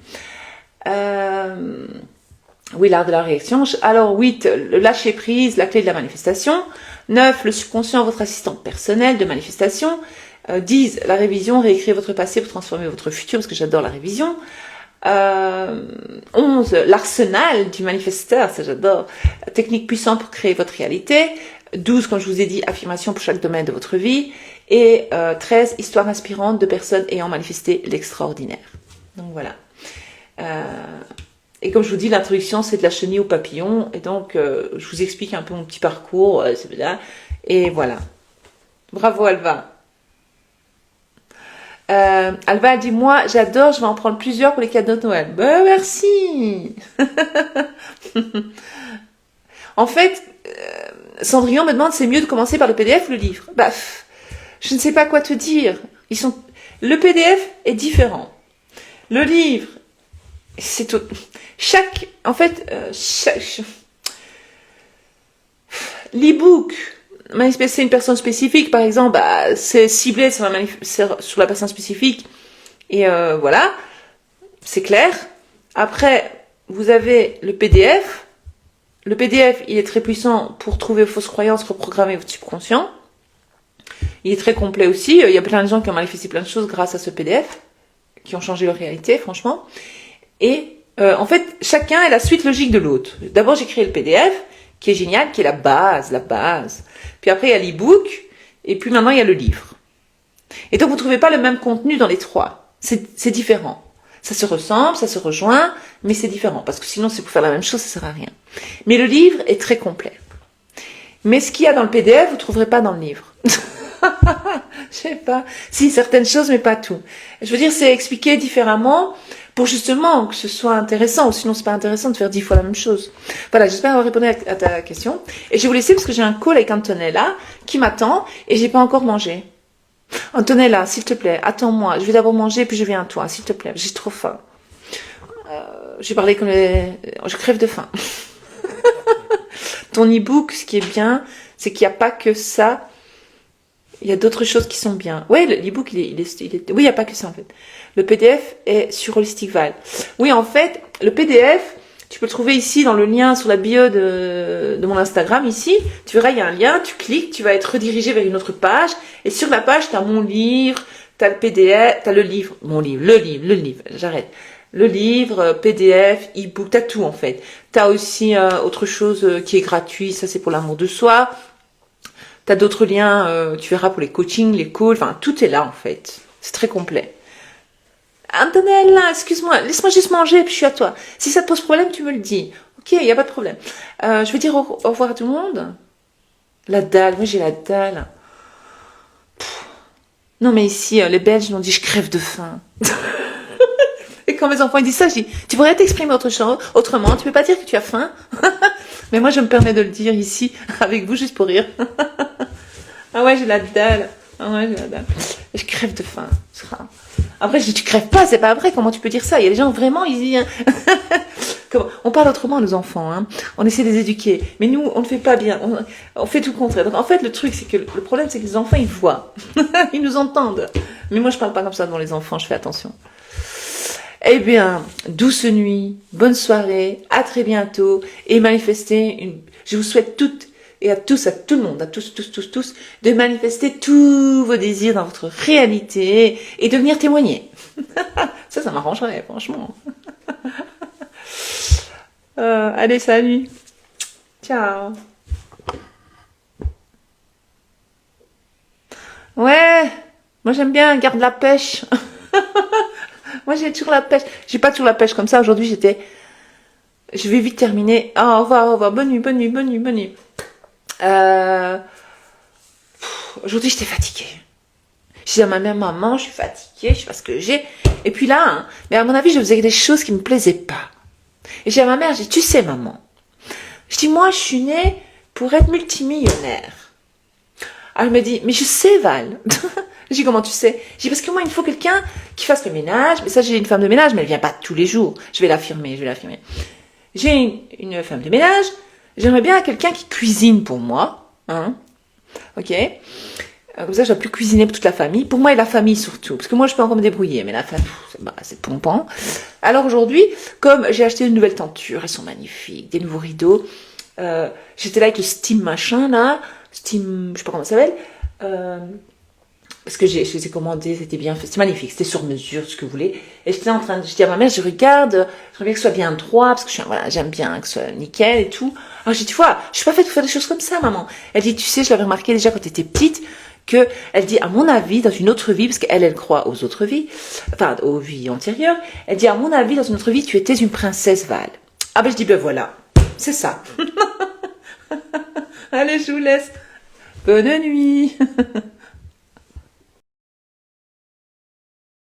Oui, l'art de la réaction. Alors 8, le lâcher-prise, la clé de la manifestation. 9, le subconscient, votre assistant personnel de manifestation. 10, la révision, réécrire votre passé pour transformer votre futur, parce que j'adore la révision. 11, l'arsenal du manifesteur, ça j'adore, technique puissante pour créer votre réalité. 12, comme je vous ai dit, affirmation pour chaque domaine de votre vie. Et 13, histoire inspirante de personnes ayant manifesté l'extraordinaire. Donc voilà. Et comme je vous dis, l'introduction c'est de la chenille au papillon. Et donc je vous explique un peu mon petit parcours, c'est bien. Et voilà. Bravo Alva. Alva a dit, moi j'adore, je vais en prendre plusieurs pour les cadeaux de Noël. Ben merci. En fait, Cendrillon me demande, c'est mieux de commencer par le PDF ou le livre? Bah, je ne sais pas quoi te dire. Le PDF est différent. Le livre, c'est tout. L'e-book, manifester une personne spécifique, par exemple, bah, c'est ciblé sur la personne spécifique. Et voilà, c'est clair. Après, vous avez le PDF. Le PDF, il est très puissant pour trouver vos fausses croyances, reprogrammer votre subconscient. Il est très complet aussi. Il y a plein de gens qui ont manifesté plein de choses grâce à ce PDF, qui ont changé leur réalité, franchement. Et en fait, chacun est la suite logique de l'autre. D'abord, j'ai créé le PDF, qui est génial, qui est la base. Puis après, il y a l'e-book, et puis maintenant, il y a le livre. Et donc, vous ne trouvez pas le même contenu dans les trois. C'est différent. Ça se ressemble, ça se rejoint, mais c'est différent. Parce que sinon, c'est pour faire la même chose, ça ne sert à rien. Mais le livre est très complet. Mais ce qu'il y a dans le PDF, vous ne trouverez pas dans le livre. Je sais pas. Si, certaines choses, mais pas tout. Je veux dire, c'est expliqué différemment pour justement que ce soit intéressant. Ou sinon, c'est pas intéressant de faire 10 fois la même chose. Voilà, j'espère avoir répondu à ta question. Et je vais vous laisser parce que j'ai un call avec Antonella qui m'attend et j'ai pas encore mangé. Antonella, s'il te plaît, attends-moi. Je vais d'abord manger puis je viens à toi, s'il te plaît. J'ai trop faim. J'ai parlé comme je crève de faim. Ton e-book, ce qui est bien, c'est qu'il n'y a pas que ça. Il y a d'autres choses qui sont bien. Oui, l'e-book, oui, il n'y a pas que ça en fait. Le PDF est sur Holistic Val. Oui, en fait, le PDF, tu peux le trouver ici dans le lien sur la bio de mon Instagram ici. Tu verras, il y a un lien, tu cliques, tu vas être redirigé vers une autre page. Et sur la page, tu as mon livre, tu as le PDF, tu as le livre, le livre, j'arrête. Le livre, PDF, e-book, tu as tout en fait. Tu as aussi autre chose qui est gratuit, ça c'est pour l'amour de soi. Tu as d'autres liens, tu verras pour les coachings, les calls, enfin tout est là en fait. C'est très complet. Antonella, excuse-moi, laisse-moi juste manger puis je suis à toi. Si ça te pose problème, tu me le dis. Ok, il n'y a pas de problème. Je vais dire au revoir à tout le monde. La dalle, moi j'ai la dalle. Non mais ici, les Belges m'ont dit je crève de faim. Et quand mes enfants ils disent ça, je dis tu pourrais t'exprimer autrement, tu peux pas dire que tu as faim. Mais moi je me permets de le dire ici avec vous juste pour rire. Ah ouais, j'ai la dalle. Ah ouais, j'ai la dalle. Je crève de faim. Après je dis tu crèves pas, c'est pas vrai, comment tu peux dire ça? Il y a des gens vraiment, ils disent On parle autrement à nos enfants, hein. On essaie de les éduquer. Mais nous, on ne fait pas bien. On fait tout le contraire. Donc, en fait, le truc, c'est que le problème, c'est que les enfants, ils voient. Ils nous entendent. Mais moi, je parle pas comme ça devant les enfants. Je fais attention. Eh bien, douce nuit, bonne soirée, à très bientôt. Et je vous souhaite toutes et à tous, à tout le monde, à tous, de manifester tous vos désirs dans votre réalité et de venir témoigner. Ça m'arrangerait, franchement. Allez, salut. Ciao. Ouais, moi j'aime bien, garde la pêche. Moi j'ai toujours la pêche. J'ai pas toujours la pêche comme ça. Aujourd'hui je vais vite terminer. Au revoir. Bonne nuit. Aujourd'hui j'étais fatiguée. Je dis à ma mère, maman, je suis fatiguée, je sais pas ce que j'ai. Et puis là, hein, mais à mon avis, je faisais des choses qui me plaisaient pas. Et j'ai à ma mère, je dis, tu sais, maman, je dis, moi, je suis née pour être multimillionnaire. Elle me dit, mais je sais, Val. Je dis, comment tu sais? Je dis, parce que moi, il me faut quelqu'un qui fasse le ménage. Mais ça, j'ai une femme de ménage, mais elle vient pas tous les jours. Je vais l'affirmer. J'ai une femme de ménage. J'aimerais bien quelqu'un qui cuisine pour moi. Hein? Ok? Comme ça, je ne dois plus cuisiner pour toute la famille. Pour moi et la famille surtout. Parce que moi, je peux encore me débrouiller. Mais la famille, c'est pompant. Alors aujourd'hui, comme j'ai acheté une nouvelle tenture, elles sont magnifiques. Des nouveaux rideaux. J'étais là avec le Steam machin, là. Steam, je sais pas comment ça s'appelle. Parce que je les ai commandés, c'était bien fait. C'était magnifique. C'était sur mesure, ce que vous voulez. Et je dis à ma mère, je regarde, je veux bien que ce soit bien droit. Parce que j'aime bien que ce soit nickel et tout. Alors j'ai dit, tu vois, je suis pas faite pour faire des choses comme ça, maman. Elle dit, tu sais, je l'avais remarqué déjà quand tu étais petite. Elle dit, à mon avis, dans une autre vie, parce qu'elle croit aux autres vies, enfin, aux vies antérieures, elle dit, à mon avis, dans une autre vie, tu étais une princesse Val. Ah ben, je dis, ben voilà, c'est ça. Allez, je vous laisse. Bonne nuit.